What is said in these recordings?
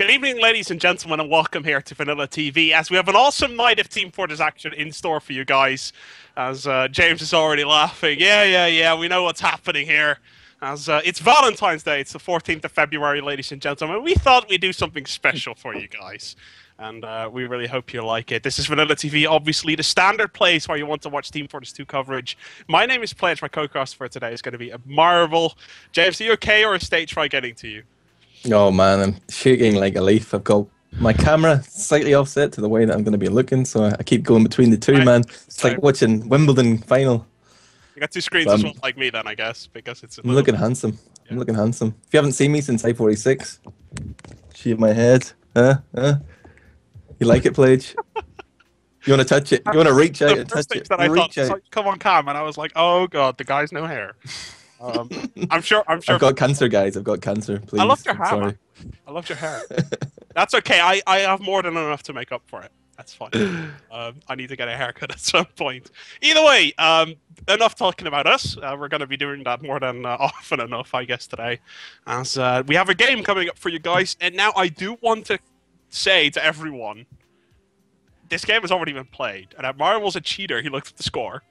Good evening, ladies and gentlemen, and welcome here to VanillaTV, as we have an awesome night of Team Fortress action in store for you guys. As James is already laughing. Yeah, we know what's happening here. As it's Valentine's Day, it's the 14th of February, ladies and gentlemen. We thought we'd do something special for you guys, and we really hope you like it. This is VanillaTV, obviously the standard place where you want to watch Team Fortress 2 coverage. My name is Pledge. My co-caster for today is going to be Admirable. James, are you okay, or is stage fright getting to you? Oh man, I'm shaking like a leaf. I've got my camera slightly offset to the way that I'm going to be looking, so I keep going between the two, man. It's like watching Wimbledon final. You got two screens as well, like me then, I guess, because it's. I'm looking handsome. Yeah. I'm looking handsome. If you haven't seen me since I-46, shave my head, huh? You like it, Pledge? You want to touch it? You want to reach out and touch it? That I thought, so, come on, cam, and I was like, oh god, the guy's no hair. I'm sure. I've got cancer, guys. I've got cancer. Please. I love your hair. Man. I love your hair. That's okay. I have more than enough to make up for it. That's fine. I need to get a haircut at some point. Either way, enough talking about us. We're going to be doing that more than often enough, I guess, today. As we have a game coming up for you guys. And now I do want to say to everyone, this game has already been played. And Admirable's a cheater. He looked at the score.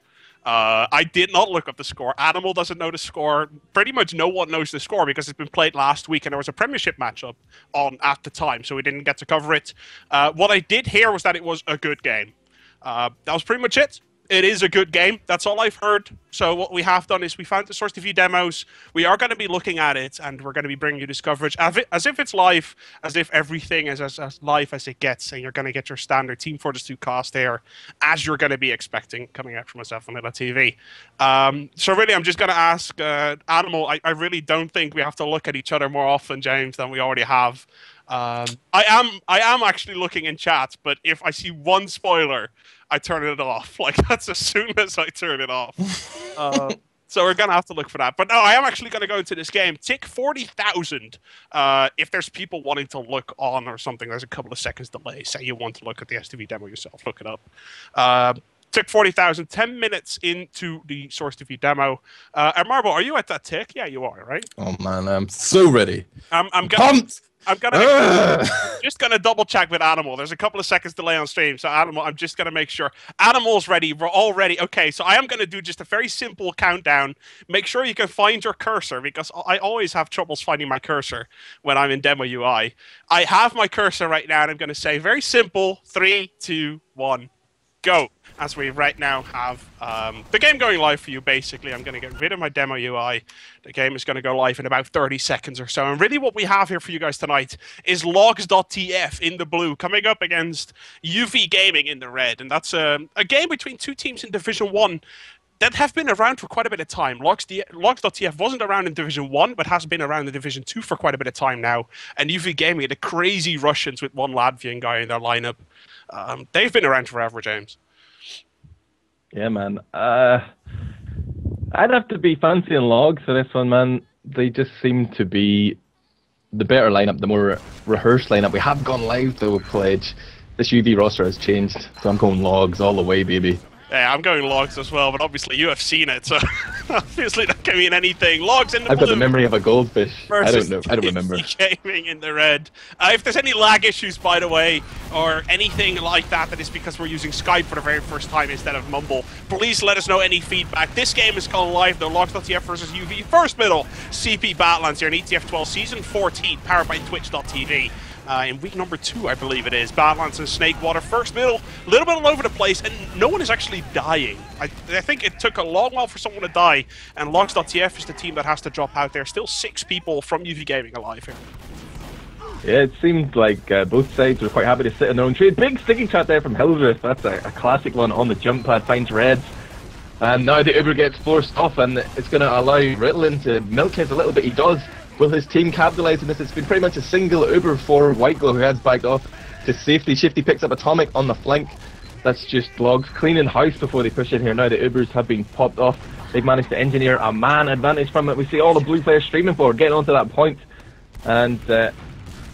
I did not look up the score. Animal doesn't know the score. Pretty much no one knows the score because it's been played last week and there was a Premiership matchup on at the time, so we didn't get to cover it. What I did hear was that it was a good game. That was pretty much it. It is a good game. That's all I've heard. So what we have done is we found the Source.tv demos. We are going to be looking at it, and we're going to be bringing you this coverage as if it's live, as if everything is as live as it gets, and you're going to get your standard Team Fortress 2 cast there, as you're going to be expecting coming out from myself on VanillaTV. So really, I'm just going to ask Animal. I really don't think we have to look at each other more often, James, than we already have. I am actually looking in chat, but if I see one spoiler, I turn it off. Like, that's as soon as I turn it off. So we're going to have to look for that. But no, I am actually going to go into this game. Tick 40,000. If there's people wanting to look on or something, there's a couple of seconds delay. Say you want to look at the STV demo yourself, look it up. Tick 40,000, 10 minutes into the Source.tv demo. Admirable, are you at that tick? Yeah, you are, right? Oh man, I'm so ready. I'm just gonna double check with Animal. There's a couple of seconds delay on stream, so Animal, I'm just gonna make sure Animal's ready. We're all ready. Okay, so I am gonna do just a very simple countdown. Make sure you can find your cursor because I always have troubles finding my cursor when I'm in demo UI. I have my cursor right now, and I'm gonna say very simple: 3, 2, 1, go. As we right now have the game going live for you, basically. I'm going to get rid of my demo UI. The game is going to go live in about 30 seconds or so. And really what we have here for you guys tonight is Logs.tf in the blue, coming up against UV Gaming in the red. And that's a game between two teams in Division 1 that have been around for quite a bit of time. Logs.tf wasn't around in Division 1, but has been around in Division 2 for quite a bit of time now. And UV Gaming, the crazy Russians with one Latvian guy in their lineup, they've been around forever, James. Yeah, man. I'd have to be fancying Logs for this one, man. They just seem to be the better lineup, the more rehearsed lineup. We have gone live, though, Pledge. This UV roster has changed, so I'm going Logs all the way, baby. Yeah, I'm going Logs as well, but obviously you have seen it, so obviously that can mean anything. Logs in the I've got the memory of a goldfish. I don't know. I don't remember. Gaming in the red. If there's any lag issues, by the way, or anything like that, that is because we're using Skype for the very first time instead of Mumble, please let us know any feedback. This game is gone live, though. Logs.tf versus UV. First middle, CP Badlands here in ETF2L Season 14, powered by Twitch.tv. In week number 2, I believe it is. Badlands and Snakewater. First middle, a little bit all over the place, and no one is actually dying. I think it took a long while for someone to die, and Logs.tf is the team that has to drop out there. Still 6 people from UV Gaming alive here. Yeah, it seemed like both sides were quite happy to sit in their own trade. Big sticking shot there from Hildreth. That's a classic one on the jump pad, finds Redzzzz. And now the Uber gets forced off, and it's going to allow Ritalin to milk his a little bit. He does. Will his team capitalise on this? It's been pretty much a single Uber for Whiteglow, who has backed off to safety. Shifty picks up Atomic on the flank. That's just Logs cleaning house before they push in here. Now the Ubers have been popped off. They've managed to engineer a man advantage from it. We see all the blue players streaming forward, getting onto that point. And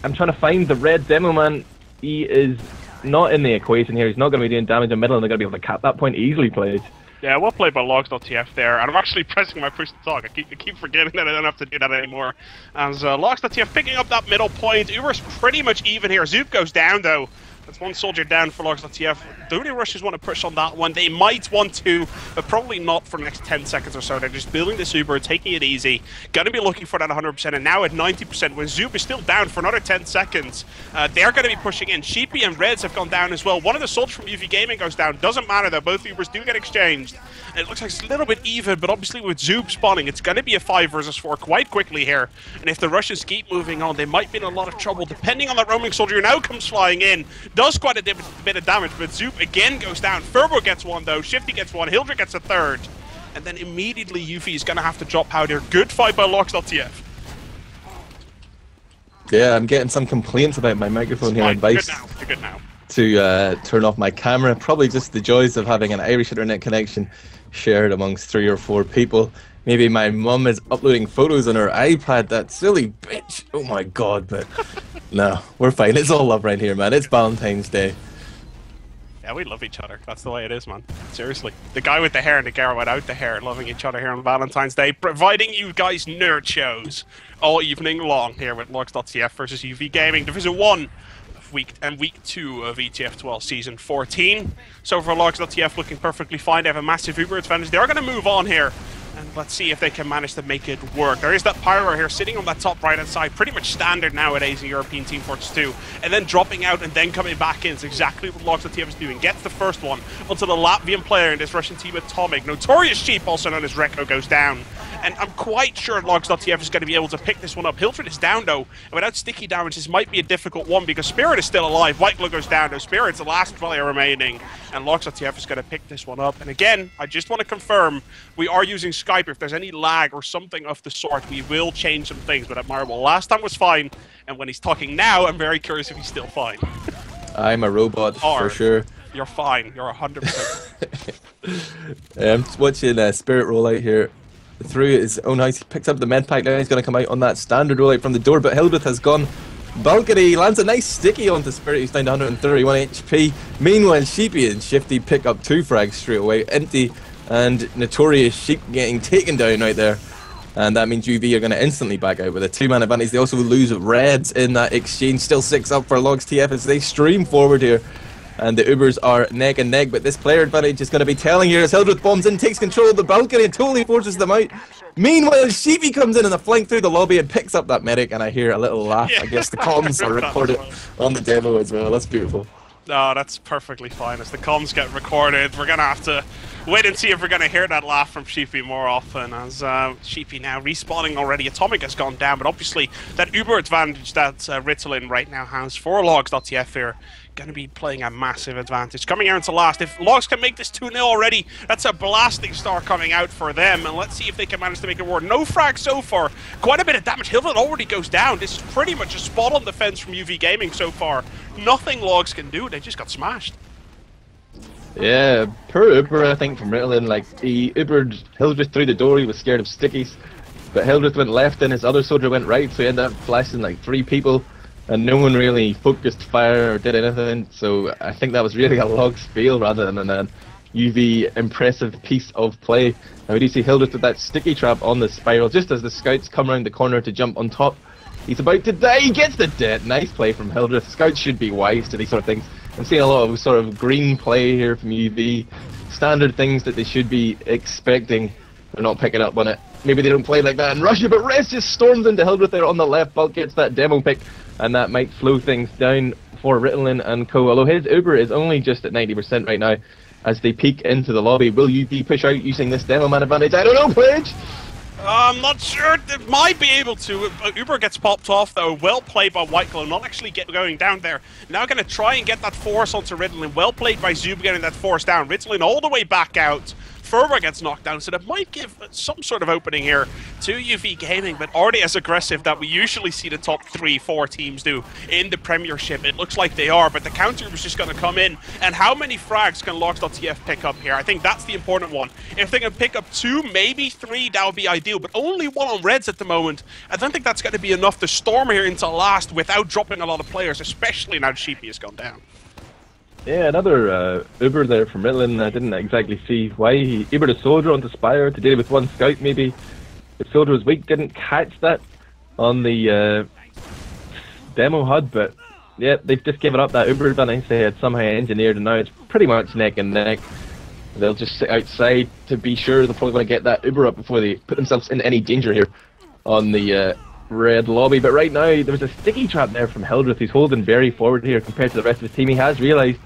I'm trying to find the red demo man. He is not in the equation here. He's not going to be doing damage in the middle, and they're going to be able to cap that point easily, Pledge. Yeah, well played by Logs.tf there, and I'm actually pressing my push to talk. I keep forgetting that I don't have to do that anymore. As Logs.tf picking up that middle point. Uber's pretty much even here. Zoop goes down though. That's one soldier down for Logs.tf. The only Russians want to push on that one. They might want to, but probably not for the next 10 seconds or so. They're just building this Uber, taking it easy. Going to be looking for that 100%, and now at 90%, when Zoop is still down for another 10 seconds, they're going to be pushing in. Sheepy and Redzzzz have gone down as well. One of the soldiers from UV Gaming goes down. Doesn't matter though, both Ubers do get exchanged. And it looks like it's a little bit even, but obviously with Zoop spawning, it's going to be a 5 versus 4 quite quickly here. And if the Russians keep moving on, they might be in a lot of trouble, depending on that roaming soldier who now comes flying in. Does quite a bit of damage, but Zoop again goes down. Furbo gets one though, Shifty gets one, Hildreth gets a third. And then immediately Yuffie is going to have to drop powder. Good fight by Logs.tf. Yeah, I'm getting some complaints about my microphone here. Advice You're good now. To turn off my camera. Probably just the joys of having an Irish internet connection shared amongst 3 or 4 people. Maybe my mum is uploading photos on her iPad. That silly bitch. Oh my god, but no, we're fine. It's all love right here, man. It's Valentine's Day. Yeah, we love each other. That's the way it is, man. Seriously. The guy with the hair and the girl without the hair loving each other here on Valentine's Day, providing you guys nerd shows all evening long here with Logs.tf versus UV Gaming. Division 1 of week 2 of ETF2L Season 14. So for Logs.tf looking perfectly fine. They have a massive Uber advantage. They are going to move on here. And let's see if they can manage to make it work. There is that Pyro here sitting on that top right-hand side. Pretty much standard nowadays in European Team Fortress 2. And then dropping out and then coming back in is exactly what Logs.tf is doing. Gets the first one onto the Latvian player in this Russian team, Atomic. Notorious Sheep, also known as Reko, goes down. And I'm quite sure Logs.tf is going to be able to pick this one up. Hildreth is down though, and without sticky damage, this might be a difficult one because Spirit is still alive. Whiteglow goes down though. Spirit's the last player remaining, and Logs.tf is going to pick this one up. And again, I just want to confirm, we are using Skype. If there's any lag or something of the sort, we will change some things. But Admirable last time was fine, and when he's talking now, I'm very curious if he's still fine. I'm a robot for sure. You're fine. You're 100%. I'm watching Spirit roll out here. Through his own house, he picks up the med pack now. He's going to come out on that standard rollout from the door, but Hildreth has gone balcony. Lands a nice sticky onto Spirit. He's down to 131 HP. Meanwhile, Sheepy and Shifty pick up 2 frags straight away. Empty and Notorious Sheep getting taken down right there. And that means UV are going to instantly back out with a 2-man advantage. They also lose Redzzzz in that exchange. Still 6 up for Logs.tf as they stream forward here. And the Ubers are neck and neck, but this player advantage is going to be telling here as Hildreth bombs in, takes control of the balcony and totally forces them out. Meanwhile, Sheepy comes in a flank through the lobby and picks up that medic, and I hear a little laugh. Yeah. I guess the comms are recorded on the demo as well. That's beautiful. No, that's perfectly fine. As the comms get recorded, we're going to have to wait and see if we're going to hear that laugh from Sheepy more often. As Sheepy now respawning already. Atomic has gone down, but obviously that Uber advantage that Ritalin right now has for Logs.tf here, going to be playing a massive advantage. Coming out into last. If Logs can make this 2-0 already, that's a blasting start coming out for them. And let's see if they can manage to make it work. No frag so far. Quite a bit of damage. Hildreth already goes down. This is pretty much a spot-on defense from UV Gaming so far. Nothing Logs can do. They just got smashed. Yeah, poor Uber, I think, from Ritalin. Like, he Ubered Hildreth through the door. He was scared of stickies. But Hildreth went left and his other soldier went right, so he ended up flashing like 3 people. And no one really focused fire or did anything, so I think that was really a Logs fail rather than a UV impressive piece of play. Now we do see Hildreth with that sticky trap on the spiral, just as the scouts come around the corner to jump on top. He's about to die, he gets the death. Nice play from Hildreth. Scouts should be wise to these sort of things. I'm seeing a lot of sort of green play here from UV. Standard things that they should be expecting. They're not picking up on it. Maybe they don't play like that in Russia, but Redzzzz just storms into Hildreth there on the left. Bulk gets that demo pick, and that might slow things down for Ritalin and co. Although his Uber is only just at 90% right now as they peek into the lobby. Will UV push out using this demo man advantage? I don't know, Pledge! I'm not sure. They might be able to. Uber gets popped off, though. Well played by Whiteglow. Not actually going down there. Now going to try and get that force onto Ritalin. Well played by Zooob getting that force down. Ritalin all the way back out. Furbo gets knocked down, so that might give some sort of opening here to UV Gaming, but already as aggressive that we usually see the top 3-4 teams do in the Premiership. It looks like they are, but the counter was just going to come in. And how many frags can Logs.tf pick up here? I think that's the important one. If they can pick up 2, maybe 3, that would be ideal, but only 1 on Redzzzz at the moment. I don't think that's going to be enough to storm here into last without dropping a lot of players, especially now Sheepy has gone down. Yeah, another Uber there from Ritalin. I didn't exactly see why he Ubered a soldier onto Spire to deal with one scout. Maybe the soldier was weak, didn't catch that on the demo HUD, but yeah, they've just given up that Uber advantage they had somehow engineered, and now it's pretty much neck and neck. They'll just sit outside to be sure. They're probably going to get that Uber up before they put themselves in any danger here on the red lobby. But right now, there was a sticky trap there from Hildreth. He's holding very forward here compared to the rest of his team. He has realised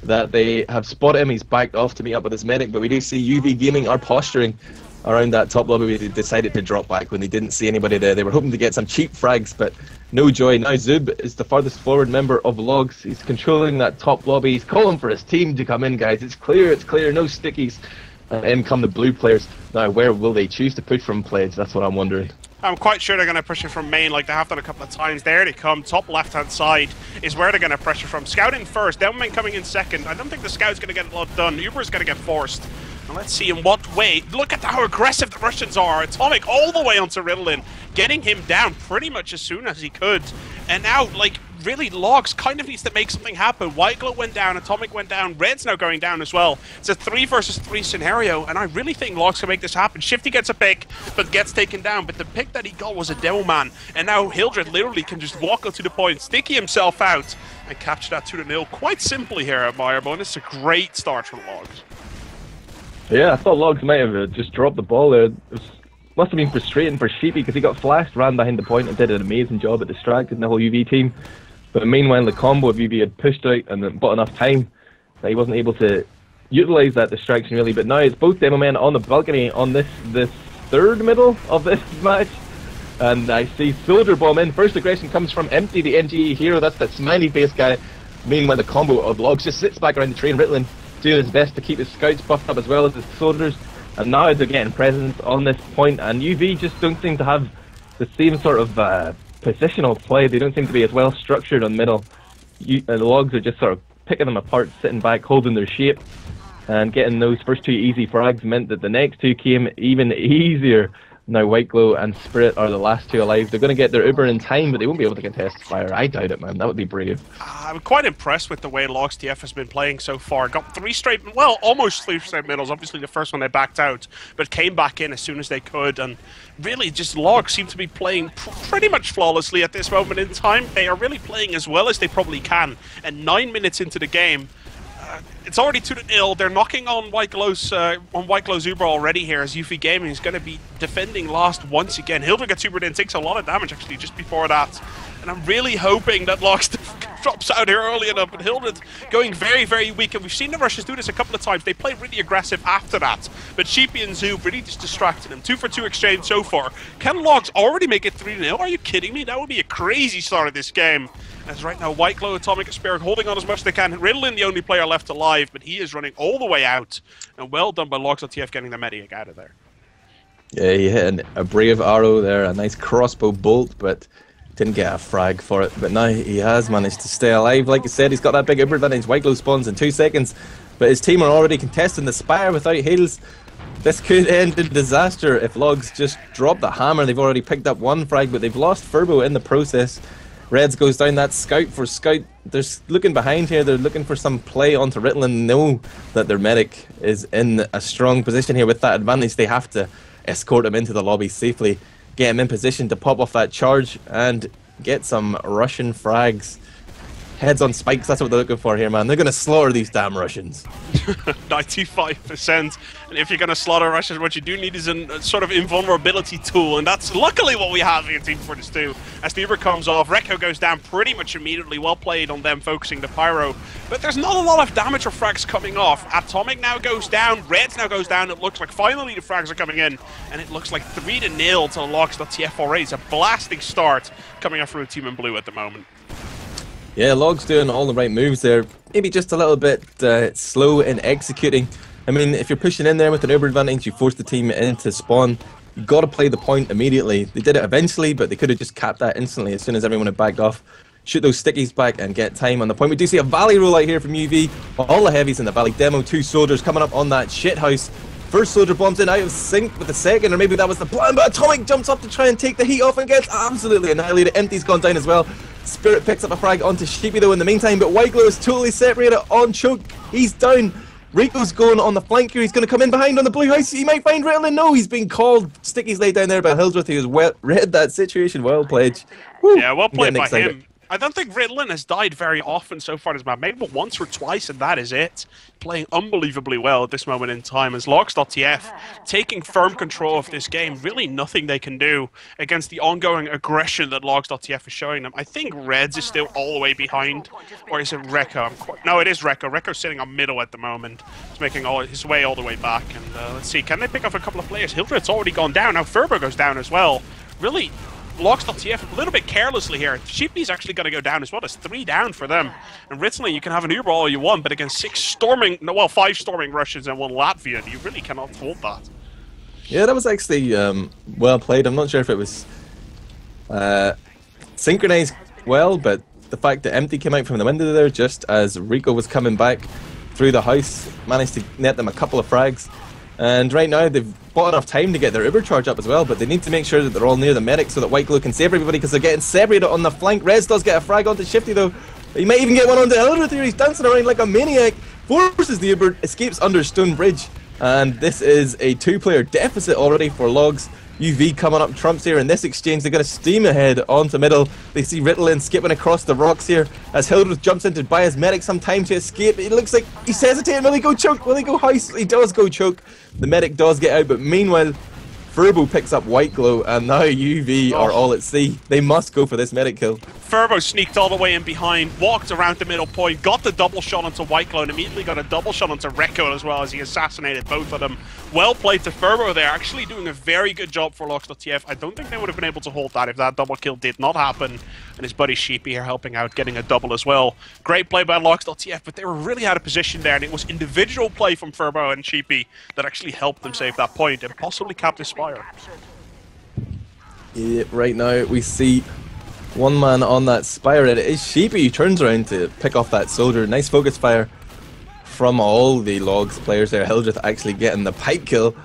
that they have spotted him. He's backed off to meet up with his medic, but we do see UV Gaming are posturing around that top lobby. They decided to drop back when they didn't see anybody there. They were hoping to get some cheap frags, but no joy. Now zooob is the farthest forward member of Logs. He's controlling that top lobby. He's calling for his team to come in, guys. It's clear, no stickies. And in come the blue players. Now, where will they choose to push from, Pledge? That's what I'm wondering. I'm quite sure they're going to push it from main like they have done a couple of times. There they come. Top left-hand side is where they're going to pressure from. Scouting first, Devilman coming in second. I don't think the Scout's going to get a lot done. Uber's going to get forced. And let's see in what way. Look at how aggressive the Russians are. Atomic all the way onto Ritalin, getting him down pretty much as soon as he could. And now, like, really, Logs kind of needs to make something happen. Whiteglow went down, Atomic went down, Redzzzz now going down as well. It's a 3 versus 3 scenario, and I really think Logs can make this happen. Shifty gets a pick, but gets taken down. But the pick that he got was a demo man, and now Hildreth literally can just walk up to the point, sticky himself out, and capture that 2-0 quite simply here at Admirable. And it's a great start from Logs. Yeah, I thought Logs might have just dropped the ball there. Must have been frustrating for Sheepy because he got flashed, ran behind the point and did an amazing job at distracting the whole UV team. But meanwhile, the combo of UV had pushed out and bought enough time that he wasn't able to utilise that distraction really. But now it's both demo men on the balcony on this third middle of this match. And I see Soldier Bomb in. First aggression comes from Empty, the NGE hero. That's that smiley face guy. Meanwhile, the combo of Logs just sits back around the train. Ritalin doing his best to keep his scouts buffed up as well as his soldiers. And now they're getting presence on this point, and UV just don't seem to have the same sort of positional play. They don't seem to be as well structured on middle. The Logs are just sort of picking them apart, sitting back, holding their shape, and getting those first 2 easy frags meant that the next 2 came even easier. Now Whiteglow and Spirit are the last 2 alive. They're going to get their Uber in time, but they won't be able to contest Fire. I doubt it, man. That would be brave. I'm quite impressed with the way Logs.tf has been playing so far. Got 3 straight, well, almost 3 straight middles. Obviously the first one they backed out, but came back in as soon as they could. And really, just Logs seem to be playing pretty much flawlessly at this moment in time. They are really playing as well as they probably can. And 9 minutes into the game, it's already 2-0. They're knocking on Whiteglow's Uber already here as UV Gaming is going to be defending last once again. Hildreth gets Ubered in, takes a lot of damage actually just before that. And I'm really hoping that Logs drops out here early enough. But Hildreth going very, very weak. And we've seen the Russians do this a couple of times. They play really aggressive after that. But Sheepy and zooob really just distracted them. 2 for 2 exchange so far. Can Logs already make it 3-0? Are you kidding me? That would be a crazy start of this game. As right now, Whiteglow, Atomic, Spirit holding on as much as they can. Ritalin, the only player left alive, but he is running all the way out. And well done by Logs.tf getting the medic out of there. Yeah, he hit a brave arrow there, a nice crossbow bolt, but didn't get a frag for it. But now he has managed to stay alive. Like I said, he's got that big Uber advantage. Whiteglow spawns in 2 seconds, but his team are already contesting the Spire without heals. This could end in disaster if Logs just drop the hammer. They've already picked up 1 frag, but they've lost furbo in the process. Redzzzz goes down that scout for scout. They're looking behind here. They're looking for some play onto Ritalin. Know that their medic is in a strong position here with that advantage. They have to escort him into the lobby safely, get him in position to pop off that charge and get some Russian frags. Heads on spikes, that's what they're looking for here, man. They're going to slaughter these damn Russians. 95%. And if you're going to slaughter Russians, what you do need is a sort of invulnerability tool. And that's luckily what we have in Team Fortress 2. As the Uber comes off, Reko goes down pretty much immediately. Well played on them focusing the Pyro. But there's not a lot of damage or frags coming off. Atomic now goes down. Redzzzz now goes down. It looks like finally the frags are coming in. And it looks like 3-0 to Logs.tf already. It's a blasting start coming up from the team in blue at the moment. Yeah, Logs doing all the right moves there. Maybe just a little bit slow in executing. I mean, if you're pushing in there with an Uber advantage, you force the team into spawn. You've got to play the point immediately. They did it eventually, but they could have just capped that instantly as soon as everyone had backed off. Shoot those stickies back and get time on the point. We do see a Valley rollout here from UV. All the heavies in the Valley. Demo, 2 soldiers coming up on that shithouse. First soldier bombs in out of sync with the second, or maybe that was the plan, but Atomic jumps up to try and take the heat off and gets absolutely annihilated. Empty's gone down as well. Spirit picks up a frag onto Sheepy though in the meantime, but Whiteglow is totally separated on Choke. He's down. Reko's going on the flank here. He's going to come in behind on the blue house. He might find Ritalin. No, he's been called. Sticky's laid down there by Hildreth. He has read that situation well played. Woo. Yeah, well played by excited. him. I don't think Ritalin has died very often so far this map. Maybe once or twice, and that is it. Playing unbelievably well at this moment in time as Logs.tf taking firm control of this game. Really nothing they can do against the ongoing aggression that Logs.tf is showing them. I think Redzzzz is still all the way behind. Or is it reko? No, it is reko. Reko's sitting on middle at the moment. He's making his way all the way back. And let's see, can they pick up a couple of players? Hildreth's already gone down. Now furbo goes down as well. Really... Logs.tf a little bit carelessly here. Sheepy's actually going to go down as well. There's 3 down for them. And Ritalin, you can have an Uber all you want, but against 5 storming Russians and 1 Latvian, you really cannot hold that. Yeah, that was actually well played. I'm not sure if it was synchronized well, but the fact that Empty came out from the window there just as Reko was coming back through the house managed to net them a couple of frags. And right now they've bought enough time to get their Uber charge up as well, but they need to make sure that they're all near the medic so that Whiteglow can save everybody because they're getting separated on the flank. Redzzzz does get a frag onto Shifty though. He might even get one onto Hildreth here. He's dancing around like a maniac. Forces the Uber, escapes under Stone Bridge. And this is a 2-player deficit already for Logs. UV coming up trumps here in this exchange. They're going to steam ahead onto middle. They see Ritalin skipping across the rocks here as Hildreth jumps in to buy his medic some time to escape. It looks like he's hesitating. Will he go choke? Will he go house? He does go choke. The medic does get out, but meanwhile Furbo picks up Whiteglow and now UV are all at sea. They must go for this medic kill. Furbo sneaked all the way in behind, walked around the middle point, got the double shot onto Whiteglow and immediately got a double shot onto reko as well as he assassinated both of them. Well played to Furbo there, actually doing a very good job for Logs.tf. I don't think they would have been able to hold that if that double kill did not happen. And his buddy Sheepy here helping out, getting a double as well. Great play by Logs.tf, but they were really out of position there and it was individual play from Furbo and Sheepy that actually helped them save that point and possibly cap this Spire. Yeah, right now we see one man on that Spire. It is Sheepy who turns around to pick off that soldier. Nice focus fire from all the Logs players there. Hildreth actually getting the pipe kill.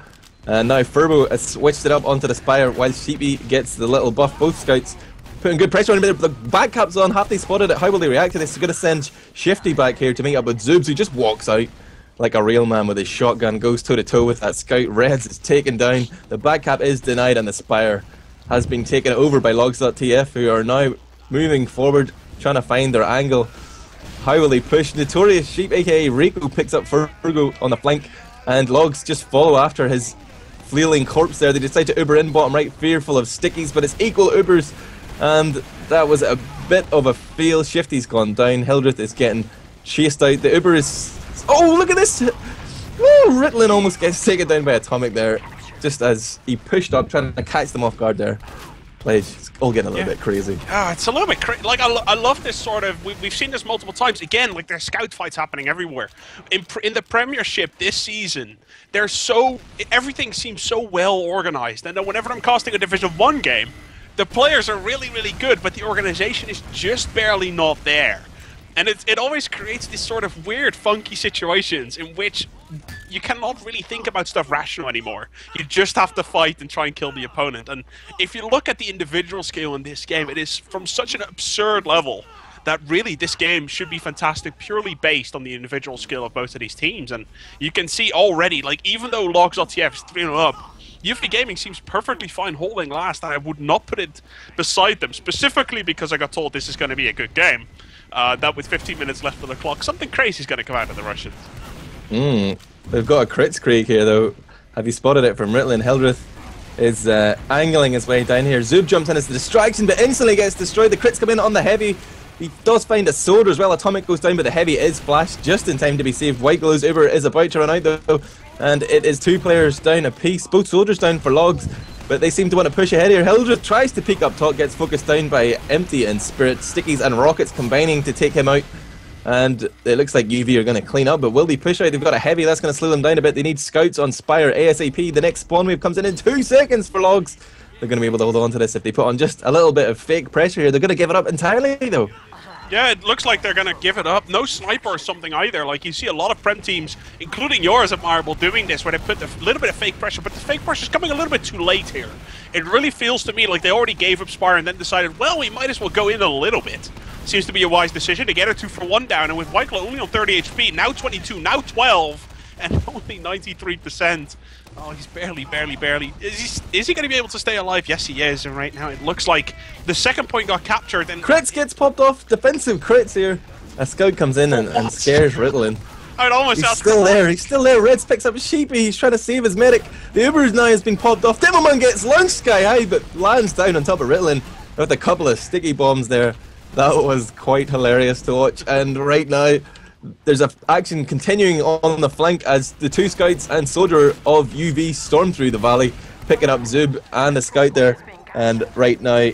And now Furbo has switched it up onto the Spire while Sheepy gets the little buff. Both scouts putting good pressure on him. The back cap's on. Have they spotted it? How will they react to this? They're going to send Shifty back here to meet up with zooob, who just walks out like a real man with his shotgun, goes toe to toe with that scout. Redzzzz is taken down. The back cap is denied and the Spire has been taken over by Logs.tf, who are now moving forward, trying to find their angle. How will they push? Notorious Sheep, aka Reko, picks up Furgo on the flank, and Logs just follow after his flailing corpse there. They decide to Uber in bottom right, fearful of stickies, but it's equal Ubers, and that was a bit of a fail. Shifty's gone down. Hildreth is getting chased out. The Uber is... Oh, look at this! Oh, Ritalin almost gets taken down by Atomic there, just as he pushed up, trying to catch them off guard there. It's all getting a little bit crazy. Ah, it's a little bit crazy. Like, I love this sort of... We've seen this multiple times. Again, like, there's scout fights happening everywhere. In the Premiership this season, everything seems so well organized. And then whenever I'm casting a Division 1 game, the players are really, really good, but the organization is just barely not there. And it always creates these sort of weird, funky situations in which you cannot really think about stuff rational anymore. You just have to fight and try and kill the opponent. And if you look at the individual skill in this game, it is from such an absurd level that really this game should be fantastic purely based on the individual skill of both of these teams. And you can see already, like, even though Logs.tf is 3-0 up, UFD Gaming seems perfectly fine holding last, and I would not put it beside them, specifically because I got told this is going to be a good game. That with 15 minutes left on the clock, something crazy is going to come out of the Russians. They've got a crit streak here though. Have you spotted it from Ritalin? Hildreth is angling his way down here. zooob jumps in as the distraction, but instantly gets destroyed. The crits come in on the heavy. He does find a soldier as well. Atomic goes down, but the heavy is flashed just in time to be saved. Whiteglow's Uber is about to run out though, and it is 2 players down apiece. Both soldiers down for Logs, but they seem to want to push ahead here. Hildreth tries to peek up top, gets focused down by Empty and Spirit. Stickies and Rockets combining to take him out. And it looks like UV are going to clean up, but will they push out? They've got a heavy, that's going to slow them down a bit. They need scouts on Spire ASAP. The next spawn wave comes in 2 seconds for Logs. They're going to be able to hold on to this if they put on just a little bit of fake pressure here. They're going to give it up entirely though. Yeah, it looks like they're going to give it up. No sniper or something either. Like, you see a lot of Prem teams, including yours, Admirable, doing this, where they put a little bit of fake pressure, but the fake pressure is coming a little bit too late here. It really feels to me like they already gave up Spire and then decided, well, we might as well go in a little bit. Seems to be a wise decision to get a 2-for-1 down, and with Whiteglow only on 30 HP, now 22, now 12, and only 93%. Oh, he's barely. Is he going to be able to stay alive? Yes, he is, and right now it looks like the second point got captured. And Crits gets popped off, defensive crits here. A scout comes in and scares Ritalin. I'd almost He's still there, Redzzzz picks up Sheepy, he's trying to save his medic. The Uber's now has been popped off. Demoman gets launched sky high, but lands down on top of Ritalin with a couple of sticky bombs there. That was quite hilarious to watch, and right now there's action continuing on the flank as the two scouts and soldier of UV storm through the valley, picking up zooob and a scout there. And right now,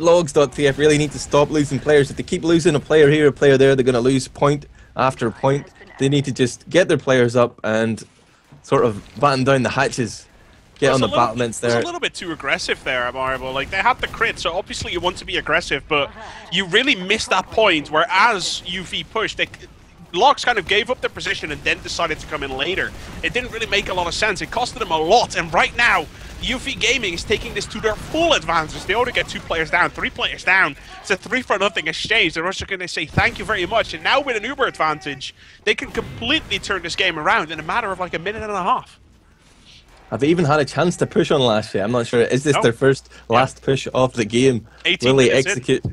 Logs.tf really need to stop losing players. If they keep losing a player here, a player there, they're going to lose point after point. They need to just get their players up and sort of batten down the hatches. Get on the battlements there. It's a little bit too aggressive there, Admirable. Like, they had the crit, so obviously you want to be aggressive, but you really missed that point where as UV pushed, Logs kind of gave up their position and then decided to come in later. It didn't really make a lot of sense. It costed them a lot, and right now, UV Gaming is taking this to their full advantage. They only get 2 players down, 3 players down. It's a 3-for-0 exchange. They're also going to say thank you very much, and now with an Uber advantage, they can completely turn this game around in a matter of like a minute and a half. Have they even had a chance to push on last year? I'm not sure. Is this their first last push of the game? 18 Will they execute?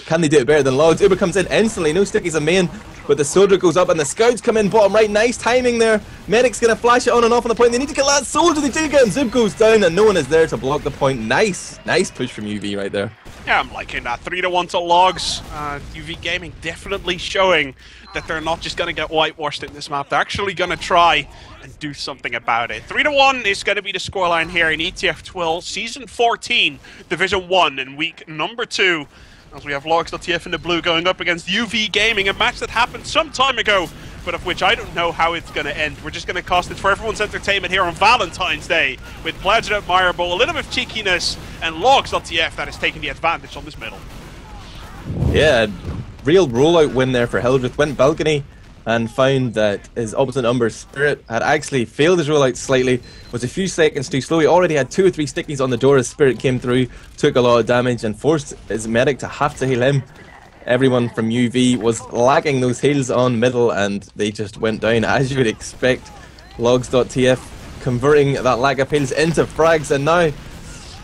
Can they do it better than Logs? Uber comes in instantly, no stickies a main, but the soldier goes up and the scouts come in bottom right. Nice timing there. Medic's going to flash it on and off on the point. They need to kill that soldier. They do get him. zooob goes down and no one is there to block the point. Nice push from UV right there. Yeah, I'm liking that. 3-1 to Logs. UV Gaming definitely showing that they're not just going to get whitewashed in this map. They're actually going to try and do something about it. 3-1 is going to be the scoreline here in ETF2L Season 14, Division 1, in week number 2. As we have Logs.tf in the blue going up against UV Gaming, a match that happened some time ago, but of which I don't know how it's going to end. We're just going to cast it for everyone's entertainment here on Valentine's Day, with Pledge and Admirable, a little bit of cheekiness, and Logs.tf that is taking the advantage on this middle. Yeah, real rollout win there for Hildreth. Went balcony and found that his opposite number, Spirit, had actually failed his rollout slightly, was a few seconds too slow. He already had 2 or 3 stickies on the door as Spirit came through, took a lot of damage and forced his medic to have to heal him. Everyone from UV was lacking those heals on middle and they just went down as you would expect. Logs.tf converting that lack of heals into frags, and now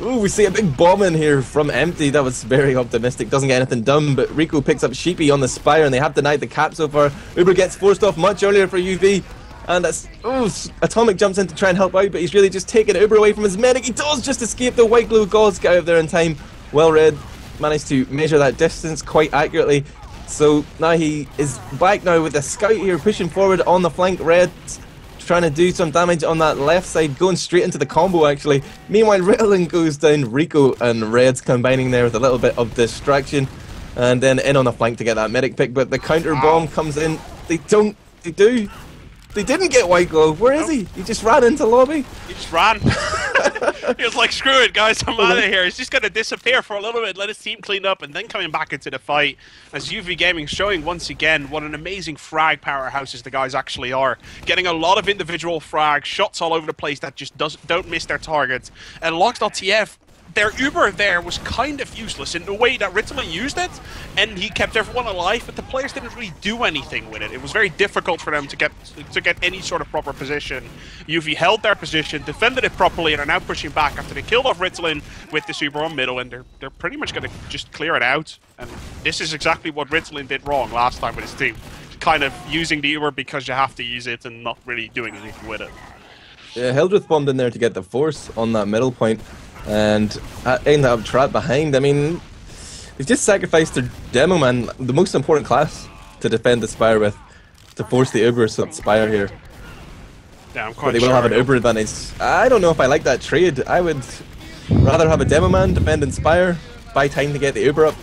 ooh, we see a big bomb in here from Empty. That was very optimistic. Doesn't get anything done, but Reko picks up Sheepy on the Spire, and they have denied the cap so far. Uber gets forced off much earlier for UV, and that's Atomic jumps in to try and help out, but he's really just taking Uber away from his medic. He does just escape. The Whiteglow gods get out of there in time. Well read. Managed to measure that distance quite accurately. So now he is back now with the scout here pushing forward on the flank. Redzzzz trying to do some damage on that left side, going straight into the combo actually. Meanwhile, Ritalin goes down. Reko and Redzzzz combining there with a little bit of distraction, and then in on the flank to get that medic pick. But the counter bomb comes in. They didn't get Whiteglow. Where is he? He just ran into lobby. He just ran. He was like, screw it, guys, I'm out of here. He's just going to disappear for a little bit, let his team clean up, and then coming back into the fight. As UV Gaming showing once again what an amazing frag powerhouses the guys actually are. Getting a lot of individual frags, shots all over the place that just don't miss their targets. And Logs.tf, their Uber there was kind of useless in the way that Ritalin used it, and he kept everyone alive, but the players didn't really do anything with it. It was very difficult for them to get any sort of proper position. UV held their position, defended it properly, and are now pushing back after they killed off Ritalin with this Uber on middle, and they're pretty much going to just clear it out. And this is exactly what Ritalin did wrong last time with his team. Kind of using the Uber because you have to use it and not really doing anything with it. Yeah, Hildreth bombed in there to get the force on that middle point, and ended up trapped behind. I mean, they've just sacrificed their demo man, the most important class to defend the Spire with, to force the Uber Spire here. Yeah, I'm but quite they will have an Uber advantage. I don't know if I like that trade. I would rather have a demo man defend Inspire, buy time to get the Uber up.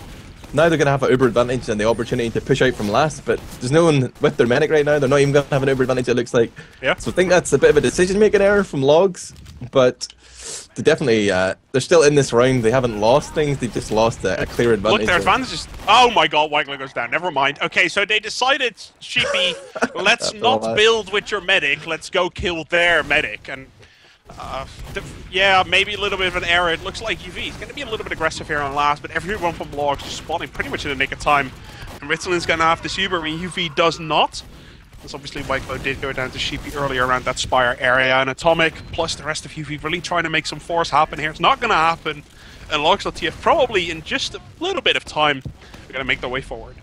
Now they're going to have an Uber advantage and the opportunity to push out from last, but there's no one with their medic right now. They're not even going to have an Uber advantage, it looks like. Yeah. So I think that's a bit of a decision-making error from Logs, but they definitely, they're still in this round. They haven't lost things, they've just lost a clear advantage. Look, their advantage is... Oh my god, Whiteglow goes down. Never mind. Okay, so they decided, Sheepy, let's not build with your medic, let's go kill their medic. And Yeah, maybe a little bit of an error. It looks like UV is going to be a little bit aggressive here on last, but everyone from Logs just spawning pretty much in the nick of time. And Ritalin's going to have this Uber, and UV does not. Because obviously Whiteglow did go down to Sheepy earlier around that Spire area, and Atomic plus the rest of UV really trying to make some force happen here. It's not going to happen. And Logs.tf probably in just a little bit of time are going to make their way forward.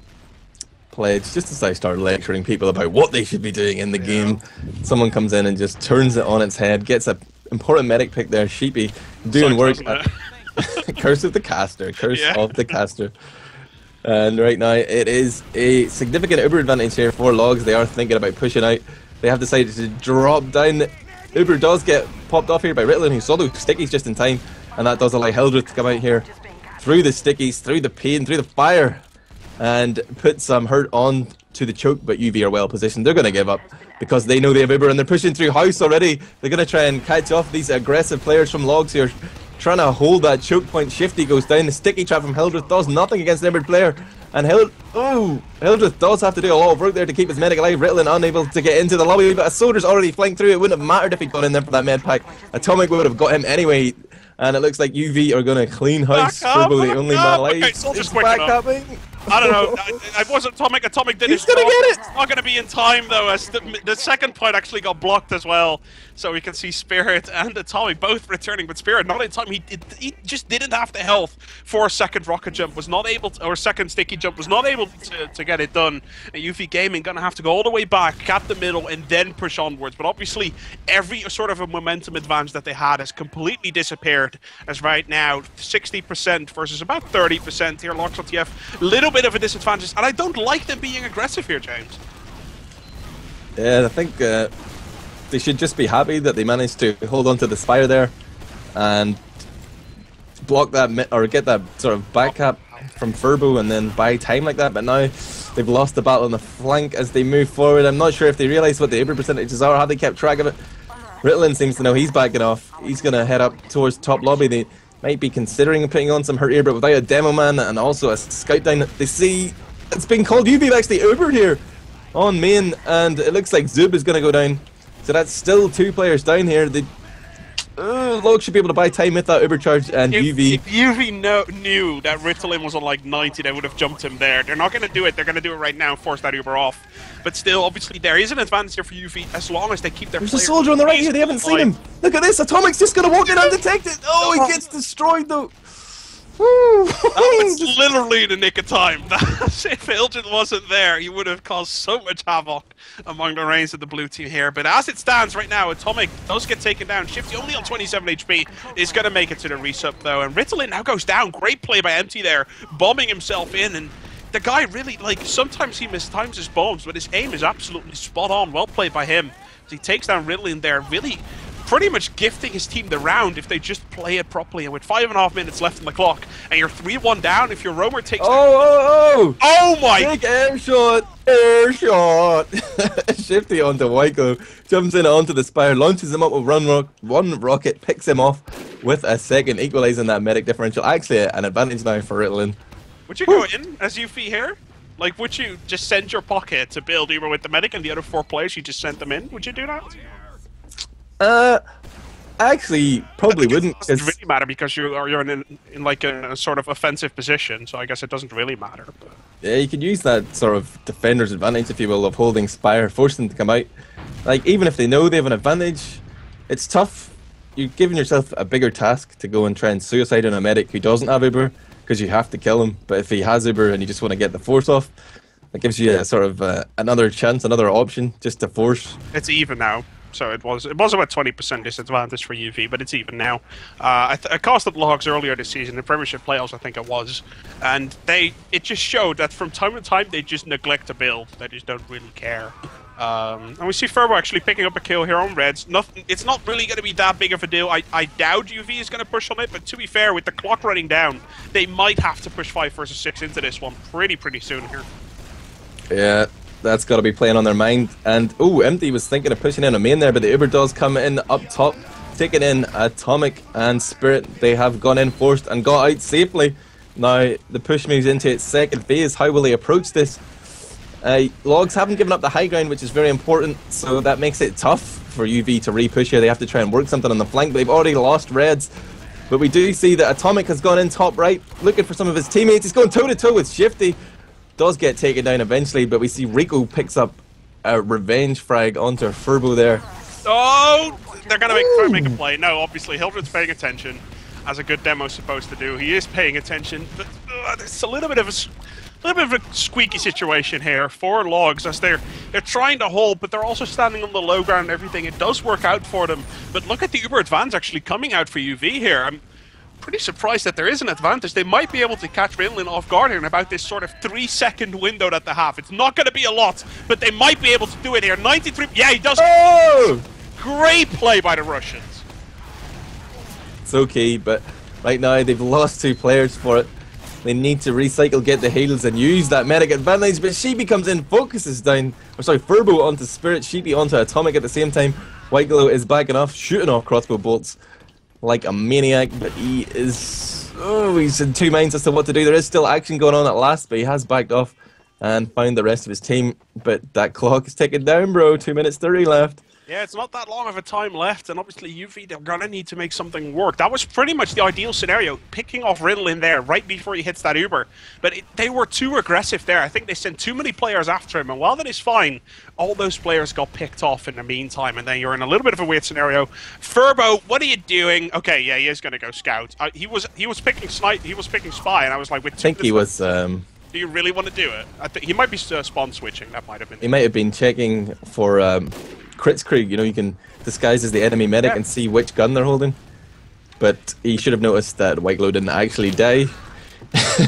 Pledge, just as I start lecturing people about what they should be doing in the game, someone comes in and just turns it on its head, gets an important medic pick there, Sheepy, doing work. Curse of the caster, of the caster. And right now it is a significant Uber advantage here for Logs. They are thinking about pushing out. They have decided to drop down. Uber does get popped off here by Ritalin, who saw those stickies just in time, and that does allow Hildreth to come out here through the stickies, through the pain, through the fire, and put some hurt on to the choke. But UV are well positioned. They're going to give up because they know they have Uber, and they're pushing through house already. They're going to try and catch off these aggressive players from Logs here, trying to hold that choke point. Shifty goes down. The sticky trap from Hildreth does nothing against the Uber player, and Hildreth does have to do a lot of work there to keep his medic alive. Ritalin unable to get into the lobby, but a soldier's already flanked through. It wouldn't have mattered if he'd gone in there for that med pack. Atomic would have got him anyway. And it looks like UV are going to clean house. Furbo, the only man alive. Okay, it's back coming. I don't know. I wasn't Atomic. Atomic did his job. He's gonna get it. It's not going to be in time though, as the second point actually got blocked as well. So we can see Spirit and Atomic both returning, but Spirit not in time. He just didn't have the health for a second rocket jump. Was not able to, or second sticky jump. Was not able to get it done. And UV Gaming going to have to go all the way back, cap the middle, and then push onwards. But obviously, every sort of a momentum advantage that they had has completely disappeared. As right now, 60% versus about 30% here. Logs.tf, little bit of a disadvantage, and I don't like them being aggressive here, James. Yeah, I think they should just be happy that they managed to hold on to the Spire there and block that, or get that sort of back cap from Furbo and then buy time like that. But now they've lost the battle on the flank as they move forward. I'm not sure if they realise what the Uber percentages are, how they kept track of it. Ritalin seems to know he's backing off. He's going to head up towards top lobby. They might be considering putting on some hurt here, but without a demo man and also a scout down, they see it's being called. UV actually Uber here on main, and it looks like zooob is going to go down. So that's still 2 players down here. Logs should be able to buy time with that Uber charge, and UV. If UV knew that Ritalin was on like 90, they would have jumped him there. They're not going to do it. They're going to do it right now and force that Uber off. But still, obviously, there is an advantage here for UV as long as they keep their. There's a soldier on the right here. They haven't seen him. Look at this. Atomic's just going to walk in undetected. Oh, he gets destroyed though. Woo. That was literally the nick of time. If Hildreth wasn't there, he would have caused so much havoc among the ranks of the blue team here. But as it stands right now, Atomic does get taken down. Shifty only on 27 HP is going to make it to the resup though. And Ritalin now goes down. Great play by Empty there, bombing himself in. And the guy really, like, sometimes he mistimes his bombs, but his aim is absolutely spot on. Well played by him. As he takes down Ritalin there, really pretty much gifting his team the round if they just play it properly. And with 5.5 minutes left on the clock, and you're 3-1 down, if your roamer takes Oh my! Big air shot! Air shot! Shifty onto Whiteglow, jumps in onto the Spire, launches him up with one rocket, picks him off with a second, equalizing that medic differential. Actually, an advantage now for Ritalin. Would you go in as UV here? Like, would you just send your pocket to build Uber with the medic and the other 4 players, you just sent them in? Would you do that? Actually, probably wouldn't. It doesn't really matter because you're in like a sort of offensive position, so I guess it doesn't really matter. But. Yeah, you could use that sort of defender's advantage, if you will, of holding Spire, force them to come out. Like, even if they know they have an advantage, it's tough. You're giving yourself a bigger task to go and try and suicide on a medic who doesn't have Uber, because you have to kill him. But if he has Uber and you just want to get the force off, that gives you a sort of another chance, another option, just to force. It's even now. So it was about 20% disadvantage for UV, but it's even now. I casted Logs earlier this season, the Premiership playoffs I think it was, and it just showed that from time to time they just neglect to build. They just don't really care. And we see Furbo actually picking up a kill here on Redzzzz. It's not really going to be that big of a deal. I doubt UV is going to push on it, but to be fair, with the clock running down, they might have to push 5 versus 6 into this one pretty soon here. Yeah. That's got to be playing on their mind. And, Empty was thinking of pushing in a main there, but the Uber does come in up top, taking in Atomic and Spirit. They have gone in forced and got out safely. Now, the push moves into its second phase. How will they approach this? Logs haven't given up the high ground, which is very important, so that makes it tough for UV to re-push here. They have to try and work something on the flank, but they've already lost Redzz. But we do see that Atomic has gone in top right, looking for some of his teammates. He's going toe-to-toe with Shifty. Does get taken down eventually, but we see Reko picks up a revenge frag onto furbo there. Oh, they're going to try and make a play. No, obviously, Hildreth's paying attention, as a good demo's supposed to do. He is paying attention, but it's a little bit of a squeaky situation here for Logs, as they're trying to hold, but they're also standing on the low ground and everything. It does work out for them, but look at the Uber advance actually coming out for UV here. I'm pretty surprised that there is an advantage. They might be able to catch Ritalin off guard here in about this sort of 3-second window at the half. It's not going to be a lot, but they might be able to do it here. 93. Yeah, he does. Oh! Great play by the Russians. It's okay, but right now they've lost 2 players for it. They need to recycle, get the heals, and use that medic advantage. But Sheepy comes in, focuses down, or sorry, furbo onto Spirit, Sheepy onto Atomic at the same time. Whiteglow is backing off, shooting off crossbow bolts like a maniac, but he is... Oh, he's in 2 minds as to what to do. There is still action going on at last, but he has backed off and found the rest of his team. But that clock is ticking down, bro. 2 minutes 30 left. Yeah, it's not that long of a time left, and obviously UV, they're going to need to make something work. That was pretty much the ideal scenario, picking off Ritalin there right before he hits that Uber. But they were too aggressive there. I think they sent too many players after him, and while that is fine, all those players got picked off in the meantime, and then you're in a little bit of a weird scenario. Furbo, what are you doing? Okay, yeah, he is going to go scout. He was picking spy, and I was like, with I think he was... Do you really want to do it? I think he might be spawn switching. That might have been. He might have been checking for Kritzkrieg. You know, you can disguise as the enemy medic and see which gun they're holding. But he should have noticed that Whiteglow didn't actually die.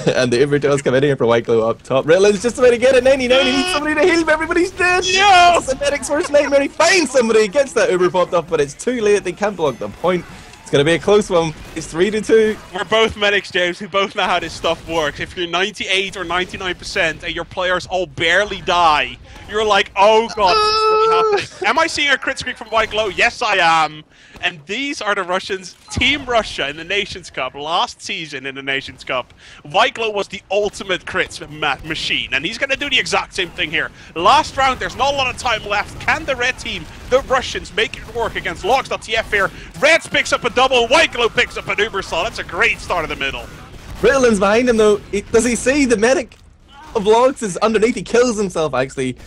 And the Uber does come in here for Whiteglow up top. Ritalin's just about to get it. 99. He needs somebody to heal him. Everybody's dead. Yeah! It's the medic's worst nightmare. He finds somebody, gets that Uber popped off, but it's too late. They can't block the point. It's going to be a close one. It's 3-2. We're both medics, James. We both know how this stuff works. If you're 98 or 99% and your players all barely die, you're like, oh god, this is really happening. Am I seeing a crit streak from Whiteglow? Yes, I am. And these are the Russians. Team Russia in the Nations Cup, last season in the Nations Cup. Whiteglow was the ultimate crits machine, and he's going to do the exact same thing here. Last round, there's not a lot of time left. Can the red team, the Russians, make it work against Logs.tf here? Redzz picks up a double, Whiteglow picks up an Uber saw. That's a great start of the middle. Ritalin's behind him though. Does he see the medic of Logs is underneath? He kills himself actually.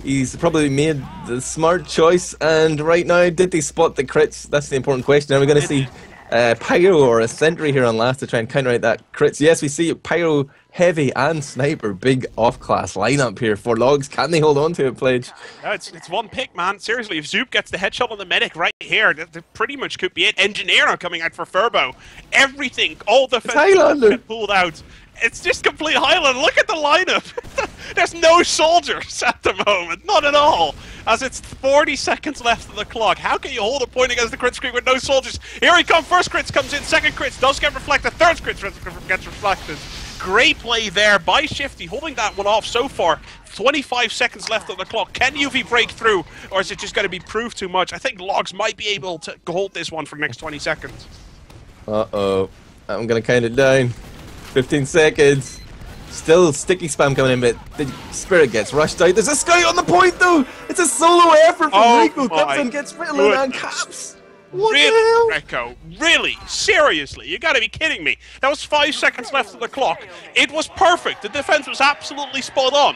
He's probably made the smart choice, and right now, did they spot the crits? That's the important question. Are we going to see Pyro or a Sentry here on last to try and counteract that crits? Yes, we see Pyro, Heavy, and Sniper. Big off-class lineup here for Logs. Can they hold on to it, Pledge? Yeah, it's one pick, man. Seriously, if zooob gets the headshot on the medic right here, that pretty much could be it. Engineer now coming out for furbo. Everything, all the get pulled out. It's just complete Highland. Look at the lineup. There's no soldiers at the moment. Not at all. As it's 40 seconds left on the clock. How can you hold a point against the crit screen with no soldiers? Here he comes. First crits comes in. Second crits does get reflected. Third crits gets reflected. Great play there by Shifty, holding that one off so far. 25 seconds left on the clock. Can UV break through, or is it just going to be proved too much? I think Logs might be able to hold this one for the next 20 seconds. Uh-oh. I'm going to count it down. 15 seconds. Still sticky spam coming in, but the Spirit gets rushed out. There's a scout on the point, though. It's a solo effort from Reko. Comes in, gets Ritalin and caps. What really, the hell? Reko? Really? Seriously? You gotta be kidding me. That was 5 seconds left on the clock. It was perfect. The defense was absolutely spot on.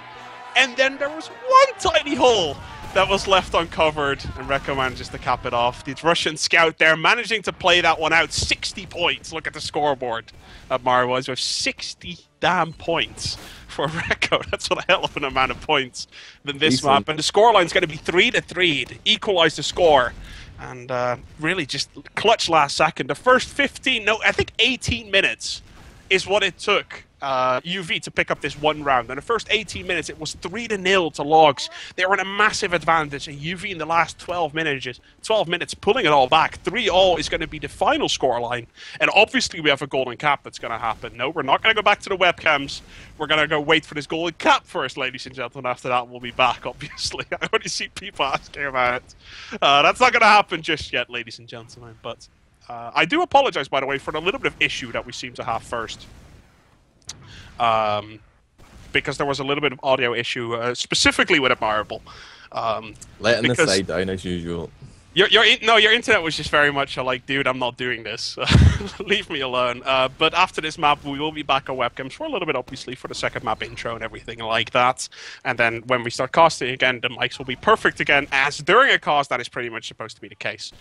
And then there was one tiny hole that was left uncovered, and Reko manages to cap it off. The Russian scout there managing to play that one out. 60 points. Look at the scoreboard. Admirable was with 60 damn points for Reko. That's a hell of an amount of points than this map. And the scoreline's going to be 3-3 to equalize the score. And really just clutch last second. The first 15, no, I think 18 minutes is what it took UV to pick up this one round. In the first 18 minutes, it was 3-0 to Logs. They were in a massive advantage, and UV in the last 12 minutes pulling it all back. 3-all is going to be the final scoreline, and obviously we have a golden cap that's going to happen. No, we're not going to go back to the webcams. We're going to go wait for this golden cap first, ladies and gentlemen. After that, we'll be back, obviously. I already see people asking about it. That's not going to happen just yet, ladies and gentlemen, but I do apologize, by the way, for the little bit of issue that we seem to have first. Because there was a little bit of audio issue, specifically with Admirable. Letting the side down as usual. Your internet was just very much like, dude, I'm not doing this. Leave me alone. But after this map, we will be back on webcams for a little bit, obviously, for the second map intro and everything like that. And then when we start casting again, the mics will be perfect again, as during a cast, that is pretty much supposed to be the case.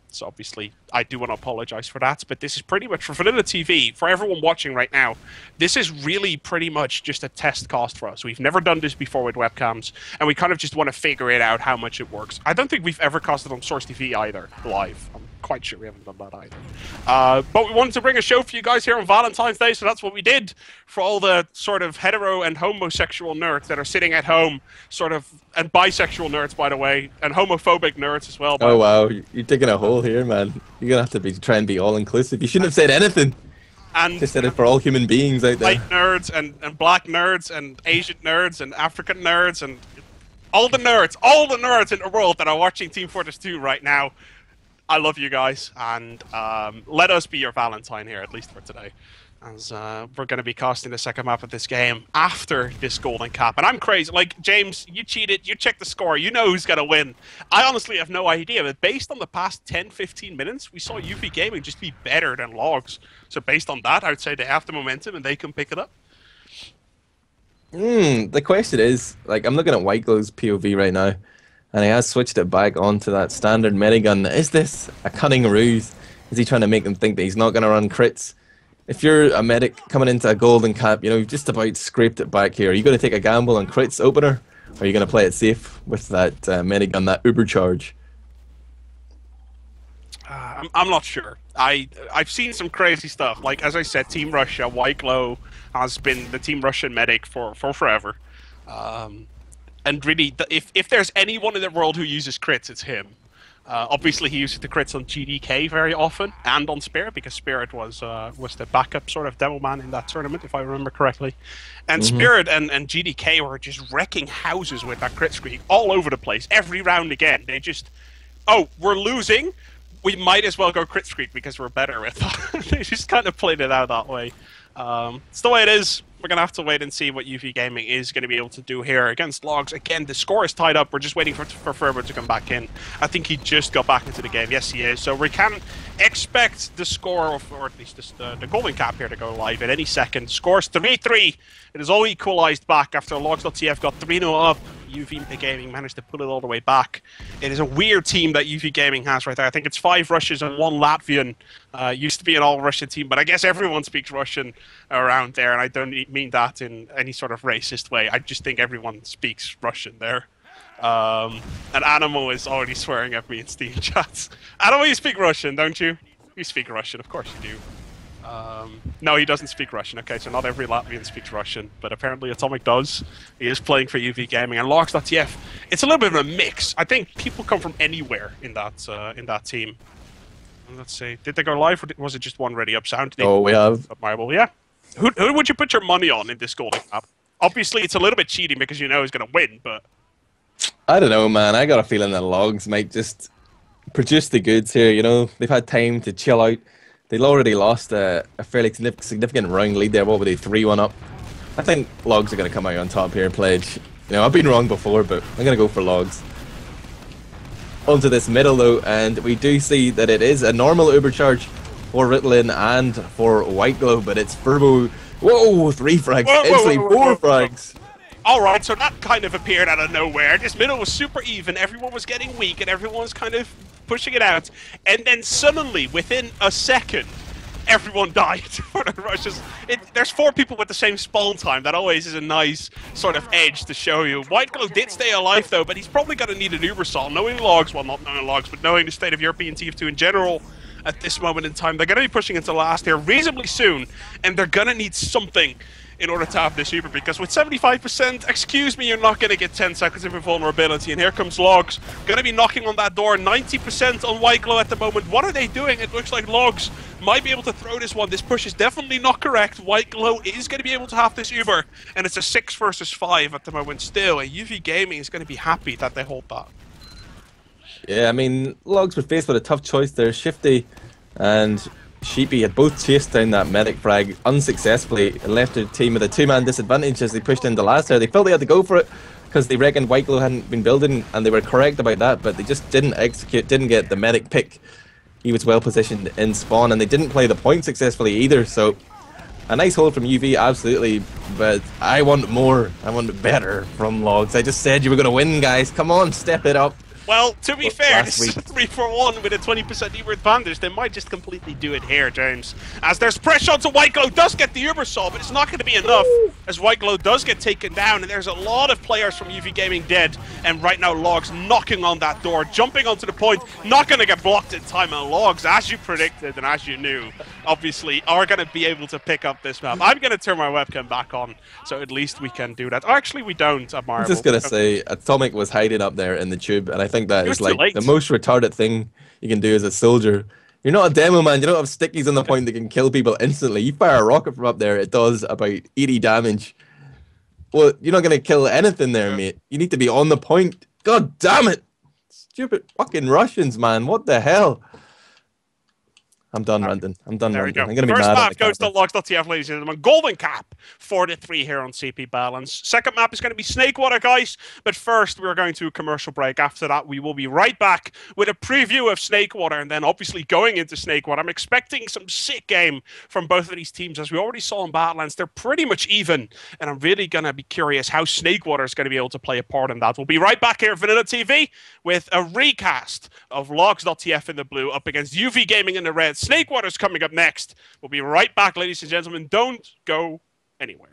So obviously, I do want to apologize for that, but this is pretty much for VanillaTV, for everyone watching right now. This is really pretty much just a test cast for us. We've never done this before with webcams, and we kind of just want to figure it out how much it works. I don't think we've ever casted on Source TV either, live. I'm quite sure we haven't done that either. But we wanted to bring a show for you guys here on Valentine's Day, so that's what we did for all the sort of hetero and homosexual nerds that are sitting at home, sort of, and bisexual nerds, by the way, and homophobic nerds as well. Oh wow, you're digging a hole here, man. You're gonna have to try and be all inclusive. You shouldn't have said anything. And just said it for all human beings out there. White nerds and black nerds and Asian nerds and African nerds and all the nerds in the world that are watching Team Fortress 2 right now. I love you guys, and let us be your Valentine here, at least for today. As we're going to be casting the second map of this game after this golden cap. And I'm crazy. Like, James, you cheated. You checked the score. You know who's going to win. I honestly have no idea. But based on the past 10-15 minutes, we saw UV Gaming just be better than Logs. So based on that, I would say they have the momentum and they can pick it up. The question is, like, I'm looking at Whiteglow's POV right now, and he has switched it back onto that standard minigun. Is this a cunning ruse? Is he trying to make them think that he's not going to run crits? If you're a medic coming into a golden cap, you know, you've just about scraped it back here. Are you going to take a gamble on crits opener? Or are you going to play it safe with that minigun, that uber charge? I'm not sure. I've seen some crazy stuff. Like, as I said, Team Russia, Whiteglow has been the Team Russian medic for forever. And really, if there's anyone in the world who uses crits, it's him. Obviously, he uses the crits on GDK very often, and on Spirit, because Spirit was the backup sort of demo man in that tournament, if I remember correctly. And Spirit and GDK were just wrecking houses with that crit streak all over the place, every round again. They just, oh, we're losing, we might as well go crit streak because we're better with that. They just kind of played it out that way. It's the way it is. We're going to have to wait and see what UV Gaming is going to be able to do here against Logs. Again, the score is tied up. We're just waiting for Furbo to come back in. I think he just got back into the game. Yes, he is. So we can expect the score, or at least the golden cap here to go live at any second. Scores 3-3. It is all equalized back after Logs.tf got 3-0 up. UV Gaming managed to pull it all the way back. It is a weird team that UV Gaming has right there. I think it's 5 Russians and 1 Latvian. Used to be an all-Russian team, but I guess everyone speaks Russian around there, and I don't mean that in any sort of racist way. I just think everyone speaks Russian there. And Animal is already swearing at me in Steam chats. Animal, you speak Russian, don't you? You speak Russian, of course you do. No, he doesn't speak Russian. Okay, so not every Latvian speaks Russian, but apparently Atomic does. He is playing for UV Gaming, and Logs.tf. It's a little bit of a mix. I think people come from anywhere in that team. Let's see. Did they go live, or was it just one ready up sound? Oh, we have. Admirable, yeah. Who would you put your money on in this golden cap? Obviously, it's a little bit cheating because you know he's going to win, but... I don't know, man. I got a feeling that Logs might just produce the goods here, you know? They've had time to chill out. They'd already lost a fairly significant round lead there. What were they, 3-1 up? I think Logs are going to come out on top here and pledge. You know, I've been wrong before, but I'm going to go for Logs. Onto this middle, though, and we do see that it is a normal Uber charge for Ritalin and for Whiteglow, but it's Furbo. Whoa, 3 frags, instantly 4 frags. Alright, so that kind of appeared out of nowhere. This middle was super even, everyone was getting weak, and everyone was kind of pushing it out. And then suddenly, within a second, everyone died for the rushes. There's 4 people with the same spawn time. That always is a nice sort of edge to show you. Whiteglow did stay alive, though, but he's probably going to need an Uber Sol. Knowing Logs, well, not knowing Logs, but knowing the state of European TF2 in general at this moment in time, they're going to be pushing into last here reasonably soon, and they're going to need something in order to have this Uber, because with 75%, excuse me, you're not going to get 10 seconds of invulnerability, and here comes Logs, going to be knocking on that door, 90% on Whiteglow at the moment. What are they doing? It looks like Logs might be able to throw this one. This push is definitely not correct. Whiteglow is going to be able to have this Uber, and it's a 6 versus 5 at the moment still, and UV Gaming is going to be happy that they hold that. Yeah, I mean, Logs were faced with a tough choice there. Shifty and Sheepy had both chased down that medic frag unsuccessfully and left their team with a 2-man disadvantage as they pushed into last there. They felt they had to go for it. because they reckoned Whiteglow hadn't been building, and they were correct about that, but they just didn't execute, didn't get the medic pick. He was well positioned in spawn, and they didn't play the point successfully either, so a nice hold from UV, absolutely, but I want more. I want better from Logs. I just said you were going to win, guys. Come on, step it up. Well, to be fair, this is a 3-4-1 with a 20% Uber advantage. They might just completely do it here, James. As there's pressure onto Whiteglow, does get the Uber saw, but it's not going to be enough as Whiteglow does get taken down, and there's a lot of players from UV Gaming dead, and right now Logs knocking on that door, jumping onto the point, not going to get blocked in time, and Logs, as you predicted and as you knew, obviously are going to be able to pick up this map. I'm going to turn my webcam back on, so at least we can do that. Oh, actually, we don't, Admirable. I'm just going to say, Atomic was hiding up there in the tube, and I think that is like the most retarded thing you can do as a soldier. You're not a demo man, you don't have stickies on the point that can kill people instantly. You fire a rocket from up there, it does about 80 damage. Well, you're not going to kill anything there, mate. You need to be on the point. God damn it! Stupid fucking Russians, man. What the hell? I'm done ranting. I'm done ranting. I'm going to be First mad map at goes to Logs.tf, ladies and gentlemen. Golden Cap, 4-3 here on CP Badlands. Second map is going to be Snakewater, guys. But first, we're going to a commercial break. After that, we will be right back with a preview of Snakewater. And then, obviously, going into Snakewater, I'm expecting some sick game from both of these teams. As we already saw in Badlands, they're pretty much even. And I'm really going to be curious how Snakewater is going to be able to play a part in that. We'll be right back here at VanillaTV with a recast of Logs.tf in the blue up against UV Gaming in the red. Snakewater's coming up next. We'll be right back, ladies and gentlemen. Don't go anywhere.